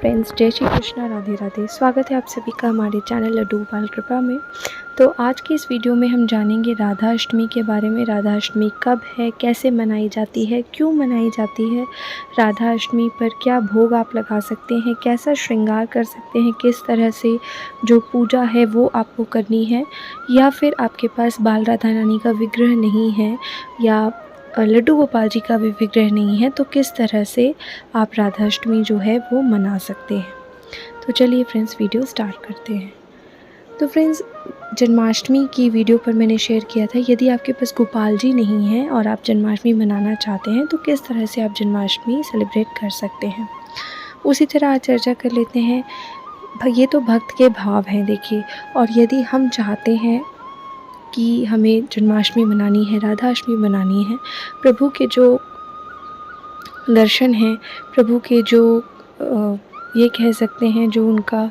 Friends, जय श्री कृष्णा, राधे राधे। स्वागत है आप सभी का हमारे चैनल लड्डू गोपाल कृपा में। तो आज की इस वीडियो में हम जानेंगे राधा अष्टमी के बारे में। राधा अष्टमी कब है, कैसे मनाई जाती है, क्यों मनाई जाती है, राधा अष्टमी पर क्या भोग आप लगा सकते हैं, कैसा श्रृंगार कर सकते हैं, किस तरह से जो पूजा है वो आपको करनी है, या फिर आपके पास बाल राधा रानी का विग्रह नहीं है या लड्डू गोपाल जी का भी विग्रह नहीं है, तो किस तरह से आप राधा अष्टमी जो है वो मना सकते हैं। तो चलिए फ्रेंड्स, वीडियो स्टार्ट करते हैं। तो फ्रेंड्स, जन्माष्टमी की वीडियो पर मैंने शेयर किया था, यदि आपके पास गोपाल जी नहीं हैं और आप जन्माष्टमी मनाना चाहते हैं तो किस तरह से आप जन्माष्टमी सेलिब्रेट कर सकते हैं। उसी तरह आज चर्चा कर लेते हैं। ये तो भक्त के भाव हैं देखिए, और यदि हम चाहते हैं कि हमें जन्माष्टमी मनानी है, राधा अष्टमी मनानी है, प्रभु के जो दर्शन हैं, प्रभु के जो ये कह सकते हैं जो उनका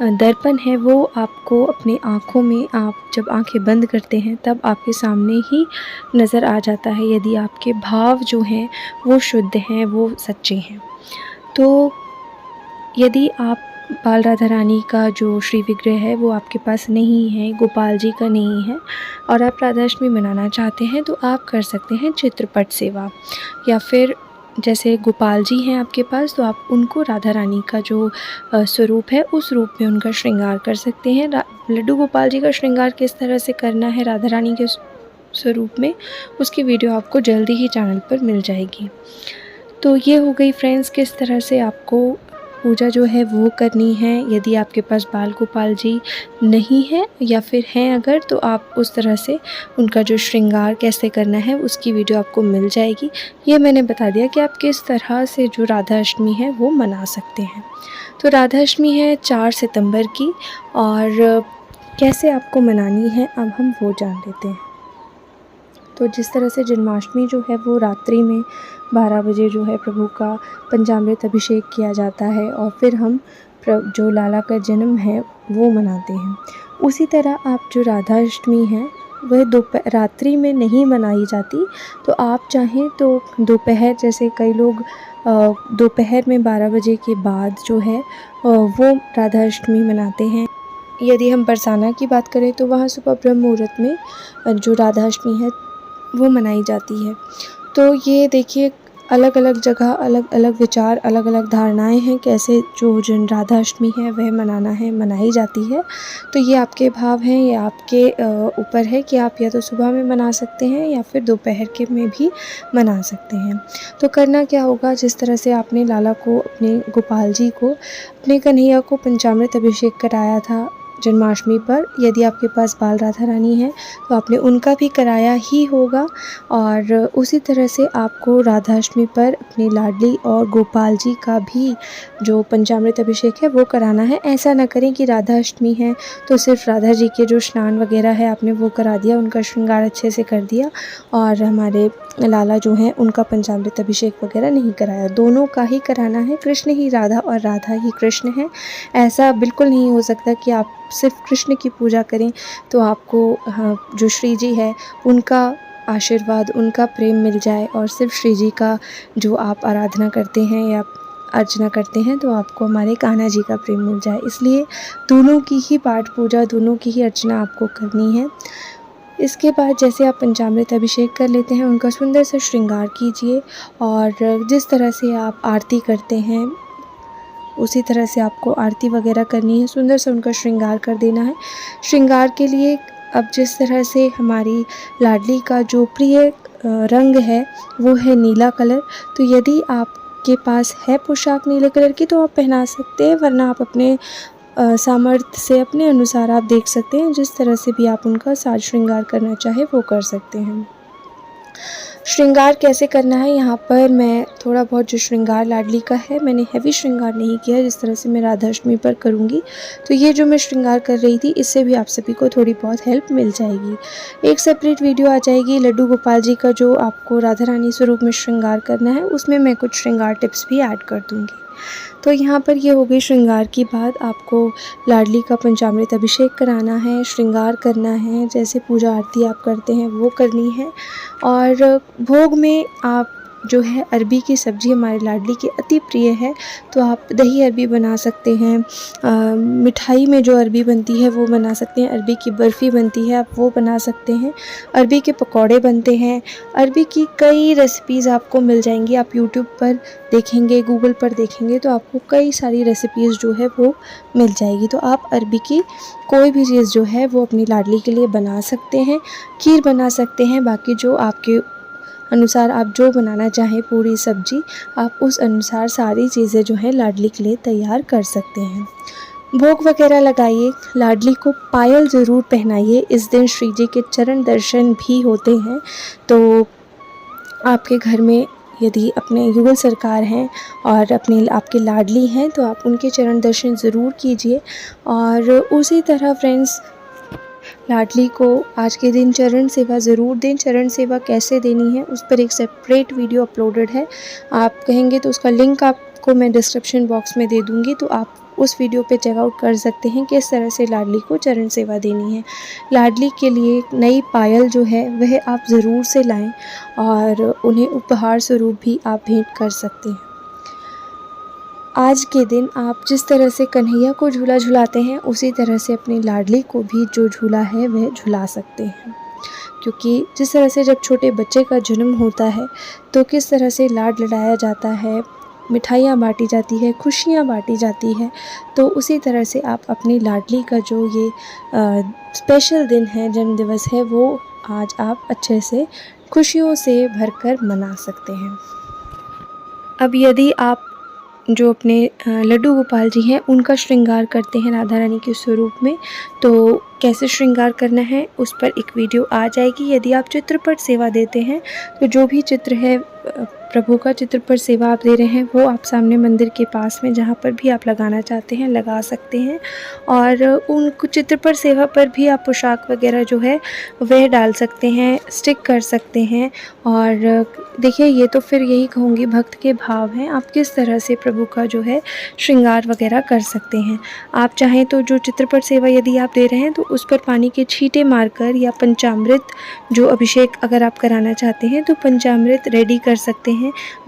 दर्पण है, वो आपको अपनी आँखों में, आप जब आंखें बंद करते हैं तब आपके सामने ही नज़र आ जाता है, यदि आपके भाव जो हैं वो शुद्ध हैं, वो सच्चे हैं। तो यदि आप बाल राधा रानी का जो श्री विग्रह है वो आपके पास नहीं है, गोपाल जी का नहीं है, और आप राधा अष्टमी मनाना चाहते हैं, तो आप कर सकते हैं चित्रपट सेवा, या फिर जैसे गोपाल जी हैं आपके पास तो आप उनको राधा रानी का जो स्वरूप है उस रूप में उनका श्रृंगार कर सकते हैं। लड्डू गोपाल जी का श्रृंगार किस तरह से करना है राधा रानी के स्वरूप में, उसकी वीडियो आपको जल्दी ही चैनल पर मिल जाएगी। तो ये हो गई फ्रेंड्स, किस तरह से आपको पूजा जो है वो करनी है। यदि आपके पास बाल गोपाल जी नहीं है या फिर हैं अगर, तो आप उस तरह से उनका जो श्रृंगार कैसे करना है उसकी वीडियो आपको मिल जाएगी। ये मैंने बता दिया कि आप किस तरह से जो राधा अष्टमी है वो मना सकते हैं। तो राधा अष्टमी है 4 सितंबर की, और कैसे आपको मनानी है अब हम वो जान लेते हैं। तो जिस तरह से जन्माष्टमी जो है वो रात्रि में 12 बजे जो है प्रभु का पंचामृत अभिषेक किया जाता है, और फिर हम जो लाला का जन्म है वो मनाते हैं। उसी तरह आप जो राधा अष्टमी है वह रात्रि में नहीं मनाई जाती। तो आप चाहें तो दोपहर, जैसे कई लोग दोपहर में 12 बजे के बाद जो है वो राधा अष्टमी मनाते हैं। यदि हम बरसाना की बात करें तो वहाँ सुबह ब्रह्म मुहूर्त में जो राधा अष्टमी है वो मनाई जाती है। तो ये देखिए, अलग अलग जगह अलग अलग विचार, अलग अलग धारणाएं हैं कैसे जो जन राधा अष्टमी है वह मनाना है, मनाई जाती है। तो ये आपके भाव हैं, ये आपके ऊपर है कि आप या तो सुबह में मना सकते हैं या फिर दोपहर के में भी मना सकते हैं। तो करना क्या होगा, जिस तरह से आपने लाला को, अपने गोपाल जी को, अपने कन्हैया को पंचामृत अभिषेक कराया था जन्माष्टमी पर, यदि आपके पास बाल राधा रानी है तो आपने उनका भी कराया ही होगा। और उसी तरह से आपको राधा अष्टमी पर अपनी लाडली और गोपाल जी का भी जो पंचामृत अभिषेक है वो कराना है। ऐसा ना करें कि राधा अष्टमी है तो सिर्फ राधा जी के जो स्नान वगैरह है आपने वो करा दिया, उनका श्रृंगार अच्छे से कर दिया, और हमारे लाला जो हैं उनका पंचामृत अभिषेक वगैरह नहीं कराया। दोनों का ही कराना है। कृष्ण ही राधा और राधा ही कृष्ण है। ऐसा बिल्कुल नहीं हो सकता कि आप सिर्फ कृष्ण की पूजा करें तो आपको जो श्री जी है उनका आशीर्वाद, उनका प्रेम मिल जाए, और सिर्फ श्री जी का जो आप आराधना करते हैं या अर्चना करते हैं तो आपको हमारे कान्हा जी का प्रेम मिल जाए। इसलिए दोनों की ही पाठ पूजा, दोनों की ही अर्चना आपको करनी है। इसके बाद जैसे आप पंचामृत अभिषेक कर लेते हैं, उनका सुंदर सा श्रृंगार कीजिए, और जिस तरह से आप आरती करते हैं उसी तरह से आपको आरती वगैरह करनी है, सुंदर से उनका श्रृंगार कर देना है। श्रृंगार के लिए अब जिस तरह से हमारी लाडली का जो प्रिय रंग है वो है नीला कलर, तो यदि आपके पास है पोशाक नीले कलर की तो आप पहना सकते हैं, वरना आप अपने सामर्थ्य से, अपने अनुसार आप देख सकते हैं, जिस तरह से भी आप उनका साज श्रृंगार करना चाहे वो कर सकते हैं। श्रृंगार कैसे करना है, यहाँ पर मैं थोड़ा बहुत जो श्रृंगार लाडली का है, मैंने हैवी श्रृंगार नहीं किया जिस तरह से मैं राधा अष्टमी पर करूँगी। तो ये जो मैं श्रृंगार कर रही थी, इससे भी आप सभी को थोड़ी बहुत हेल्प मिल जाएगी। एक सेपरेट वीडियो आ जाएगी लड्डू गोपाल जी का, जो आपको राधा रानी स्वरूप में श्रृंगार करना है, उसमें मैं कुछ श्रृंगार टिप्स भी ऐड कर दूँगी। तो यहाँ पर ये हो गई श्रृंगार की बात। आपको लाडली का पंचामृत अभिषेक कराना है, श्रृंगार करना है, जैसे पूजा आरती आप करते हैं वो करनी है। और भोग में आप जो है अरबी की सब्ज़ी हमारे लाडली की अति प्रिय है, तो आप दही अरबी बना सकते हैं। मिठाई में जो अरबी बनती है वो बना सकते हैं। अरबी की बर्फ़ी बनती है, आप वो बना सकते हैं। अरबी के पकौड़े बनते हैं। अरबी की कई रेसिपीज़ आपको मिल जाएंगी। आप यूट्यूब पर देखेंगे, गूगल पर देखेंगे तो आपको कई सारी रेसिपीज़ जो है वो मिल जाएगी। तो आप अरबी की कोई भी चीज़ जो है वो अपनी लाडली के लिए बना सकते हैं। खीर बना सकते हैं। बाकी जो आपके अनुसार आप जो बनाना चाहें पूरी सब्ज़ी, आप उस अनुसार सारी चीज़ें जो हैं लाडली के लिए तैयार कर सकते हैं। भोग वगैरह लगाइए, लाडली को पायल ज़रूर पहनाइए। इस दिन श्री जी के चरण दर्शन भी होते हैं। तो आपके घर में यदि अपने युगल सरकार हैं और आपके लाडली हैं तो आप उनके चरण दर्शन ज़रूर कीजिए। और उसी तरह फ्रेंड्स, लाडली को आज के दिन चरण सेवा ज़रूर दें। चरण सेवा कैसे देनी है उस पर एक सेपरेट वीडियो अपलोडेड है। आप कहेंगे तो उसका लिंक आपको मैं डिस्क्रिप्शन बॉक्स में दे दूँगी, तो आप उस वीडियो पे चेकआउट कर सकते हैं किस तरह से लाडली को चरण सेवा देनी है। लाडली के लिए नई पायल जो है वह आप ज़रूर से लाएं और उन्हें उपहार स्वरूप भी आप भेंट कर सकते हैं। आज के दिन आप जिस तरह से कन्हैया को झूला झुलाते हैं उसी तरह से अपनी लाडली को भी जो झूला है वह झुला सकते हैं। क्योंकि जिस तरह से जब छोटे बच्चे का जन्म होता है तो किस तरह से लाड लड़ाया जाता है, मिठाइयाँ बांटी जाती है, खुशियाँ बांटी जाती है, तो उसी तरह से आप अपनी लाडली का जो ये स्पेशल दिन है, जन्म दिवस है, वो आज आप अच्छे से खुशियों से भरकर मना सकते हैं। अब यदि आप जो अपने लड्डू गोपाल जी हैं उनका श्रृंगार करते हैं राधा रानी के स्वरूप में, तो कैसे श्रृंगार करना है उस पर एक वीडियो आ जाएगी। यदि आप चित्रपट सेवा देते हैं तो जो भी चित्र है प्रभु का चित्रपट सेवा आप दे रहे हैं वो आप सामने मंदिर के पास में जहाँ पर भी आप लगाना चाहते हैं लगा सकते हैं। और उन चित्रपट सेवा पर भी आप पोशाक वगैरह जो है वह डाल सकते हैं, स्टिक कर सकते हैं। और देखिए, ये तो फिर यही कहूँगी भक्त के भाव हैं, आप किस तरह से प्रभु का जो है श्रृंगार वगैरह कर सकते हैं। आप चाहें तो जो चित्रपट सेवा यदि आप दे रहे हैं तो उस पर पानी के छींटे मारकर या पंचामृत जो अभिषेक अगर आप कराना चाहते हैं तो पंचामृत रेडी कर सकते हैं।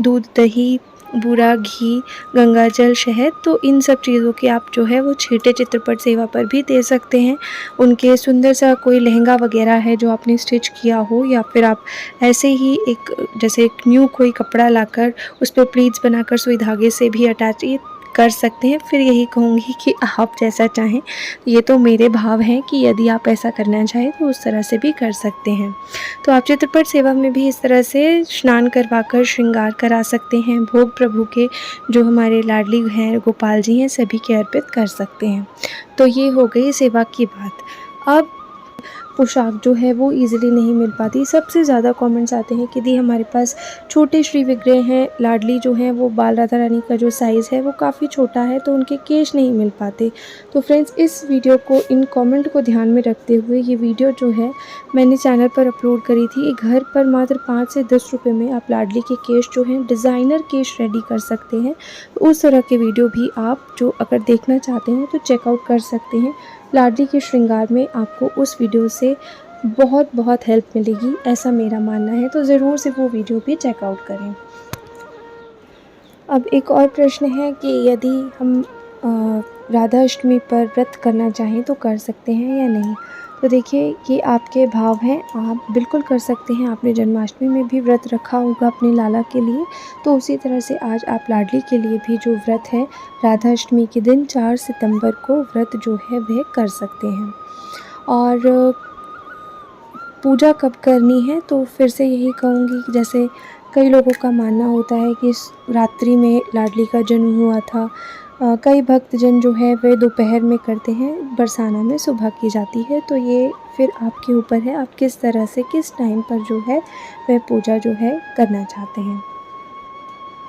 दूध, दही, बूरा, घी, गंगाजल, शहद, तो इन सब चीज़ों के आप जो है वो छींटे चित्रपट सेवा पर भी दे सकते हैं। उनके सुंदर सा कोई लहंगा वगैरह है जो आपने स्टिच किया हो, या फिर आप ऐसे ही एक जैसे एक न्यू कोई कपड़ा लाकर उस पर प्लीट्स बनाकर सुई धागे से भी अटैच कर सकते हैं। फिर यही कहूँगी कि आप जैसा चाहें, ये तो मेरे भाव हैं कि यदि आप ऐसा करना चाहें तो उस तरह से भी कर सकते हैं। तो आप चित्रपट सेवा में भी इस तरह से स्नान करवाकर श्रृंगार करा सकते हैं। भोग प्रभु के जो हमारे लाडली हैं गोपाल जी हैं सभी के अर्पित कर सकते हैं। तो ये हो गई सेवा की बात। अब पोशाक जो है वो ईज़िली नहीं मिल पाती। सबसे ज़्यादा कमेंट्स आते हैं कि दी हमारे पास छोटे श्री विग्रह हैं, लाडली जो हैं वो बाल राधा रानी का जो साइज़ है वो काफ़ी छोटा है तो उनके केश नहीं मिल पाते। तो फ्रेंड्स, इस वीडियो को, इन कमेंट को ध्यान में रखते हुए ये वीडियो जो है मैंने चैनल पर अपलोड करी थी। घर पर मात्र 5 से 10 रुपये में आप लाडली के केश जो हैं डिज़ाइनर केश रेडी कर सकते हैं। उस तरह के वीडियो भी आप जो अगर देखना चाहते हैं तो चेकआउट कर सकते हैं। लाडली के श्रृंगार में आपको उस वीडियो से बहुत बहुत हेल्प मिलेगी, ऐसा मेरा मानना है। तो ज़रूर से वो वीडियो भी चेकआउट करें। अब एक और प्रश्न है कि यदि हम राधा अष्टमी पर व्रत करना चाहें तो कर सकते हैं या नहीं। तो देखिए, ये आपके भाव हैं, आप बिल्कुल कर सकते हैं। आपने जन्माष्टमी में भी व्रत रखा होगा अपने लाला के लिए, तो उसी तरह से आज आप लाडली के लिए भी जो व्रत है राधा अष्टमी के दिन 4 सितंबर को व्रत जो है वह कर सकते हैं। और पूजा कब करनी है तो फिर से यही कहूँगी कि जैसे कई लोगों का मानना होता है कि इस रात्रि में लाडली का जन्म हुआ था। कई भक्तजन जो है वे दोपहर में करते हैं, बरसाना में सुबह की जाती है। तो ये फिर आपके ऊपर है, आप किस तरह से किस टाइम पर जो है वह पूजा जो है करना चाहते हैं।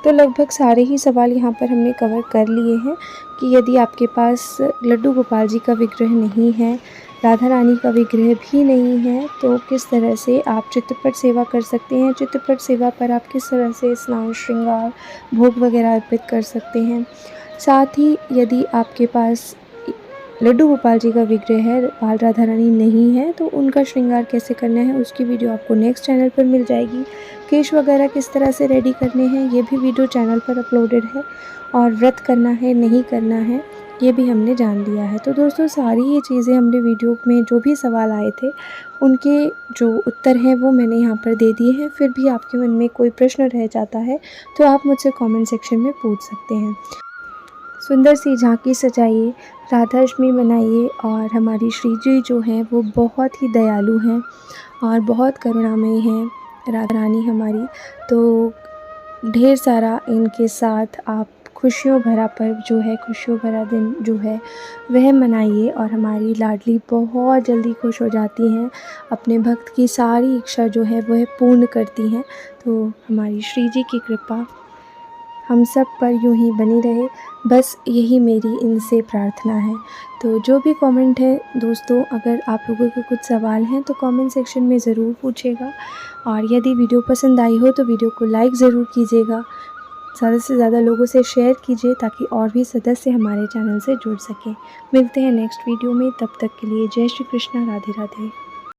तो लगभग सारे ही सवाल यहाँ पर हमने कवर कर लिए हैं कि यदि आपके पास लड्डू गोपाल जी का विग्रह नहीं है, राधा रानी का विग्रह भी नहीं है, तो किस तरह से आप चित्रपट सेवा कर सकते हैं। चित्रपट सेवा पर आप किस तरह से स्नान, श्रृंगार, भोग वगैरह अर्पित कर सकते हैं। साथ ही यदि आपके पास लड्डू गोपाल जी का विग्रह है, बाल राधा रानी नहीं है, तो उनका श्रृंगार कैसे करना है उसकी वीडियो आपको नेक्स्ट चैनल पर मिल जाएगी। केश वगैरह किस तरह से रेडी करने हैं ये भी वीडियो चैनल पर अपलोडेड है, और व्रत करना है नहीं करना है ये भी हमने जान लिया है। तो दोस्तों सारी ये चीज़ें हमने वीडियो में जो भी सवाल आए थे उनके जो उत्तर हैं वो मैंने यहाँ पर दे दिए हैं। फिर भी आपके मन में कोई प्रश्न रह जाता है तो आप मुझसे कमेंट सेक्शन में पूछ सकते हैं। सुंदर सी झांकी सजाइए, राधाष्टमी मनाइए, और हमारी श्री जी जो हैं वो बहुत ही दयालु हैं और बहुत करुणामयी हैं राधा रानी हमारी। तो ढेर सारा इनके साथ आप खुशियों भरा पर्व जो है, खुशियों भरा दिन जो है वह मनाइए, और हमारी लाडली बहुत जल्दी खुश हो जाती हैं, अपने भक्त की सारी इच्छा जो है वह पूर्ण करती हैं। तो हमारी श्री जी की कृपा हम सब पर यूं ही बनी रहे, बस यही मेरी इनसे प्रार्थना है। तो जो भी कमेंट है दोस्तों, अगर आप लोगों के कुछ सवाल हैं तो कमेंट सेक्शन में ज़रूर पूछिएगा, और यदि वीडियो पसंद आई हो तो वीडियो को लाइक ज़रूर कीजिएगा, ज़्यादा से ज़्यादा लोगों से शेयर कीजिए ताकि और भी सदस्य हमारे चैनल से जुड़ सकें। मिलते हैं नेक्स्ट वीडियो में, तब तक के लिए जय श्री कृष्णा, राधे राधे।